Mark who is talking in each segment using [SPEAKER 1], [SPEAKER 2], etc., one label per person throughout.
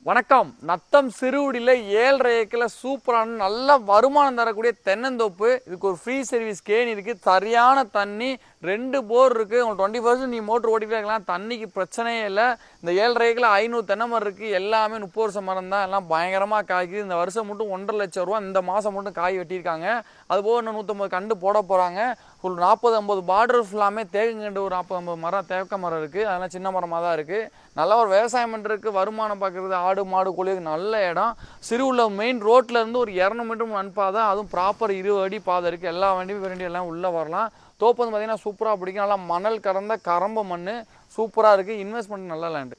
[SPEAKER 1] வணக்கம். நத்தம் சிறுகுடியில் 7.5 ஏக்கரில் சூப்பரான நல்ல வருமானம் தரக்கூடிய தென்னந்தோப்பு. இதுக்கு ஒரு ஃப்ரீ சர்வீஸ் கேணி இருக்குது, சரியான தண்ணி, 2 போர் இருக்குது. உங்களுக்கு 20% நீ மோட்டர் ஓட்டிகிட்டே இருக்கலாம், தண்ணிக்கு பிரச்சனையே இல்லை. இந்த 7.5 ஏக்கரில் 500 தென்னை மரம் இருக்குது, எல்லாமே 30 வருஷம் மரம் தான், எல்லாம் பயங்கரமாக காய்க்குது. இந்த வருஷம் மட்டும் 1.5 லட்சம் ரூபா இந்த மாதம் மட்டும் காய் வெட்டியிருக்காங்க. அதுபோக இன்னும் 150 கண்டு போட போகிறாங்க. ஒரு 40-50 பார்டர் ஃபுல்லாமே தேக்கங்கண்டு, ஒரு 40-50 மரம் தேக்க மரம் இருக்குது. அதெல்லாம் சின்ன மரமாக தான் இருக்குது. நல்லா ஒரு விவசாயம் பண்ணுறதுக்கு, வருமானம் பார்க்குறது, ஆடு மாடு கோழிக்கு நல்ல இடம். சிறுவுள்ள மெயின் ரோட்டில் இருந்து ஒரு 200 மீட்டர் மண்பாதை, அதுவும் ப்ராப்பர் 20 அடி பாதை இருக்குது. எல்லா வண்டியும் எல்லாம் உள்ளே வரலாம். தோப்பு வந்து பார்த்திங்கன்னா சூப்பராக பிடிக்கும். நல்லா மணல் கறந்த கரம்ப மண் சூப்பராக இருக்குது. இன்வெஸ்ட்மெண்ட் நல்ல லேண்டு.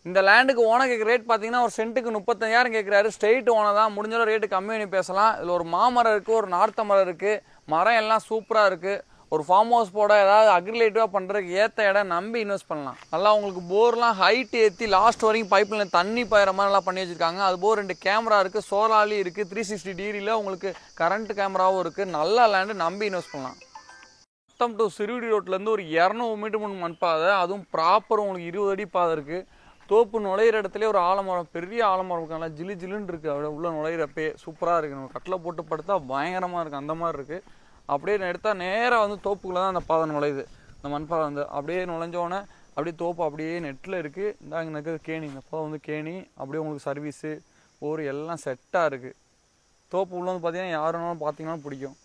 [SPEAKER 1] இந்த லேண்டுக்கு ஓனர் கேட்குற ரேட் பார்த்தீங்கன்னா ஒரு சென்ட்டுக்கு 35,000 கேட்குறாரு. ஸ்ட்ரெயிட் ஓனர் தான், முடிஞ்சாலும் ரேட்டு கம்மி பண்ணி பேசலாம். இதில் ஒரு மாமரம் இருக்குது, ஒரு நார்த்த மரம் இருக்குது. மரம் எல்லாம் சூப்பராக இருக்குது. ஒரு ஃபார்ம் ஹவுஸ் போட ஏதாவது அக்ரிலேட்டிவாக பண்ணுறதுக்கு ஏற்ற இடம், நம்பி இன்வெஸ்ட் பண்ணலாம். நல்லா உங்களுக்கு போர்லாம் ஹைட் ஏற்றி லாஸ்ட் வரைக்கும் பைப்பில் தண்ணி பாயிற மாதிரி நல்லா பண்ணி வச்சுருக்காங்க. அது போக 2 கேமரா இருக்குது, சோலாலி இருக்குது, 360 டிகிரியில் உங்களுக்கு கரண்ட் கேமராவும் இருக்குது. நல்ல லேண்டு, நம்பி இன்வெஸ்ட் பண்ணலாம். நத்தம் டு சிறுகுடி ரோட்லேருந்து ஒரு 200 மீட்டர் முன் மண்பாதை, அதுவும் ப்ராப்பர் உங்களுக்கு 20 அடி பாதை இருக்குது. தோப்பு நுழையிற இடத்துல ஒரு ஆலமரம், பெரிய ஆலமரம் இருக்குது, நல்லா ஜிலு ஜிலுன்னு இருக்குது. அப்படியே உள்ள நுழையிறப்பே சூப்பராக இருக்குது. நம்ம கட்டில் போட்டு படுத்தா பயங்கரமாக இருக்குது, அந்த மாதிரி இருக்குது. அப்படியே எடுத்தால் நேராக வந்து தோப்புக்குள்ளே தான் அந்த பாதை நுழையுது. இந்த மண்பாதை வந்து அப்படியே நுழைஞ்சோடனே அப்படியே தோப்பு அப்படியே நெட்டில் இருக்குது. இந்தாங்க இருக்கிறது கேணி, இந்த பாதை வந்து கேணி. அப்படியே உங்களுக்கு சர்வீஸு ஒரு எல்லாம் செட்டாக இருக்குது. தோப்பு உள்ள வந்து பார்த்தீங்கன்னா யாருனாலும் பார்த்தீங்கன்னா பிடிக்கும்.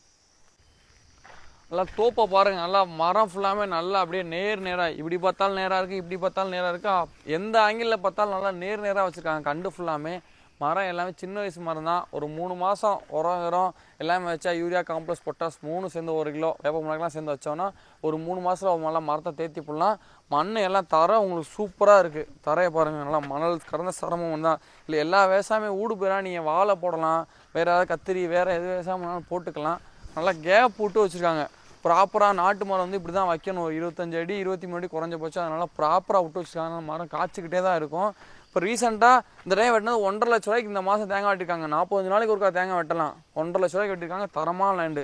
[SPEAKER 1] நல்லா தோப்பை பாருங்கள், நல்லா மரம் ஃபுல்லாமே நல்லா அப்படியே நேராக, இப்படி பார்த்தாலும் நேராக இருக்குது, இப்படி பார்த்தாலும் நேராக இருக்குது. எந்த ஆங்கிளில் பார்த்தாலும் நல்லா நேராக வச்சுருக்காங்க. கண்டு ஃபுல்லாமே மரம் எல்லாமே சின்ன வயசு மரம் தான். ஒரு 3 மாதம் உரம் எல்லாமே வச்சா, யூரியா காம்ப்ளெக்ஸ் பொட்டாஸ் 3 சேர்ந்து 1 கிலோ வேப்ப மிளகாலாம் சேர்ந்து வச்சோன்னா ஒரு 3 மாதத்தில் நல்லா மரத்தை தேத்தி போடலாம். மண் எல்லாம் தர உங்களுக்கு சூப்பராக இருக்குது. தரையை பாருங்கள், நல்லா மணல் கறந்த சிரமம் தான். இல்லை எல்லா விவசாயமே ஊடு போயிடா, நீங்கள் வாழை போடலாம், வேறு ஏதாவது கத்திரி, வேறு எது விவசாயம் பண்ணாலும் போட்டுக்கலாம். நல்லா கேப் விட்டு வச்சுருக்காங்க. ப்ராப்பராக நாட்டு மரம் வந்து இப்படி தான் வைக்கணும். ஒரு 25 அடி 23 அடி குறைஞ்ச போச்சு. அதனால் ப்ராப்பராக விட்டு வச்சுருக்காங்க. மரம் காய்ச்சிக்கிட்டே தான் இருக்கும். இப்போ ரீசெண்டாக இந்த டைம் வெட்டினது 1.5 லட்ச ரூபாய்க்கு இந்த மாதம் தேங்காய் வெட்டிருக்காங்க. 45 நாளைக்கு ஒருக்கா தேங்காய் வெட்டலாம். 1.5 லட்ச ரூபாய்க்கு வெட்டிருக்காங்க. தரமான லேண்டு.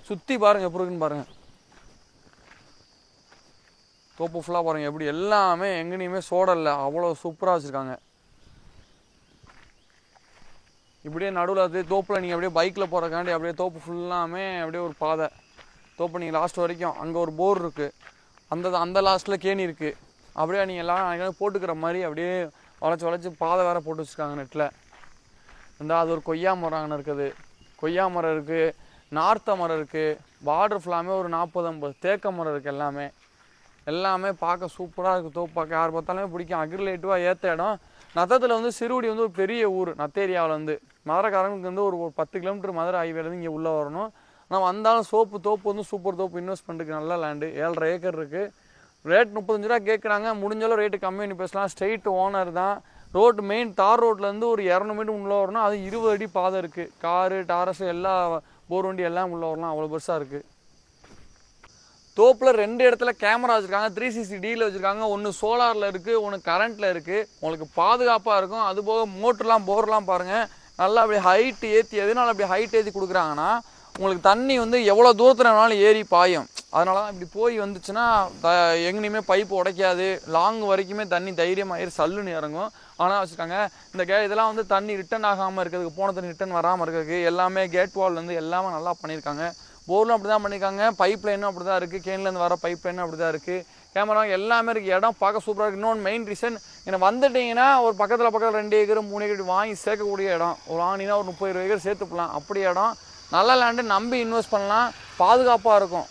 [SPEAKER 1] சுற்றி பாருங்கள் எப்படி இருக்குன்னு பாருங்கள். தோப்பு ஃபுல்லாக பாருங்கள் எப்படி எல்லாமே எங்கேயுமே சோடலை, அவ்வளோ சூப்பராக வச்சுருக்காங்க. இப்படியே நடுவில் அது தோப்பில் நீங்கள் அப்படியே பைக்கில் போகிறக்காண்டி அப்படியே தோப்பு ஃபுல்லாமே அப்படியே ஒரு பாதை. தோப்பு நீங்கள் லாஸ்ட் வரைக்கும் அங்கே ஒரு போர் இருக்குது, அந்த லாஸ்ட்டில் கேணி இருக்குது. அப்படியே நீங்கள் எல்லாம் போட்டுக்கிற மாதிரி அப்படியே வளைச்சி பாதை வேறு போட்டு வச்சுருக்காங்க நெட்டில். அது ஒரு கொய்யா மரம் இருக்குது, கொய்யா மரம் இருக்குது, நார்த்த மரம் இருக்குது. பார்டர் ஃபுல்லாமே ஒரு 40-50 தேக்க மரம் இருக்குது. எல்லாமே பார்க்க சூப்பராக இருக்குது. தோப்பு பார்க்க யார் பார்த்தாலுமே பிடிக்கும். அக்ரிலேட்டிவாக ஏற்ற இடம். நத்தத்தில் வந்து சிறுகுடி வந்து ஒரு பெரிய ஊர். நத்தேரியாவில் வந்து மதுரைக்காரங்களுக்கு வந்து ஒரு 10 கிலோமீட்டர் மதுரை ஹைவேலேருந்து இங்கே உள்ளே வரணும். ஆனால் வந்தாலும் தோப்பு வந்து சூப்பர் தோப்பு. இன்வெஸ்ட் பண்ணுறதுக்கு நல்ல லேண்டு. 7.5 ஏக்கர் இருக்குது. ரேட் 35 ரூபா கேட்குறாங்க. முடிஞ்சாலும் ரேட்டு கம்மி பண்ணி பேசலாம். ஸ்ட்ரெயிட் ஓனர் தான். ரோட்டு மெயின் தார் ரோட்லேருந்து ஒரு 200 மீட்டர் உள்ளே வரணும். அது 20 அடி பாதை இருக்குது. காரு டாரஸு எல்லா போர் வண்டி எல்லாம் உள்ளே வரலாம். அவ்வளோ பெருசாக இருக்குது. தோப்பில் 2 இடத்துல கேமரா வச்சுருக்காங்க. 360 டிகிரியில் வச்சுருக்காங்க. ஒன்று சோலாரில் இருக்குது, ஒன்று கரண்ட்டில் இருக்குது. உங்களுக்கு பாதுகாப்பாக இருக்கும். அதுபோக மோட்டர்லாம் போர்லாம் பாருங்கள் நல்லா அப்படியே ஹைட் ஏற்றி. எதனால் அப்படி ஹைட் ஏற்றி கொடுக்குறாங்கன்னா, உங்களுக்கு தண்ணி வந்து எவ்வளோ தூரத்தில் வேணாலும் ஏறி பாயும். அதனால தான் இப்படி போய் வந்துச்சுன்னா எங்கேயுமே பைப்பு உடைக்காது. லாங் வரைக்குமே தண்ணி தைரியமாக ஏறி சல்லுன்னு இறங்கும். ஆனால் வச்சுருக்காங்க இந்த இதெல்லாம் வந்து தண்ணி ரிட்டன் ஆகாமல் இருக்கிறதுக்கு, போன தண்ணி ரிட்டன் வராமல் இருக்கிறதுக்கு எல்லாமே கேட் வால்லேருந்து எல்லாமே நல்லா பண்ணியிருக்காங்க. போர்லும் அப்படி தான் பண்ணியிருக்காங்க. பைப் லைனும் அப்படி தான் இருக்குது. கேன்லேருந்து வர பைப் லைனும் அப்படி தான் இருக்குது. கேமரா எல்லாமே இருக்குது. இடம் பார்க்க சூப்பராக இருக்குது. இன்னொன்று மெயின் ரீசன், எனக்கு வந்துட்டிங்கன்னா ஒரு பக்கத்தில் 2 ஏக்கர் 3 ஏக்கர் வாங்கி சேர்க்கக்கூடிய இடம். ஒரு வாங்கினா ஒரு 30-20 ஏக்கர் சேர்த்துக்கலாம். அப்படி இடம் நல்ல லேண்டு. நம்பி இன்வெஸ்ட் பண்ணலாம். பாதுகாப்பாக இருக்கும்.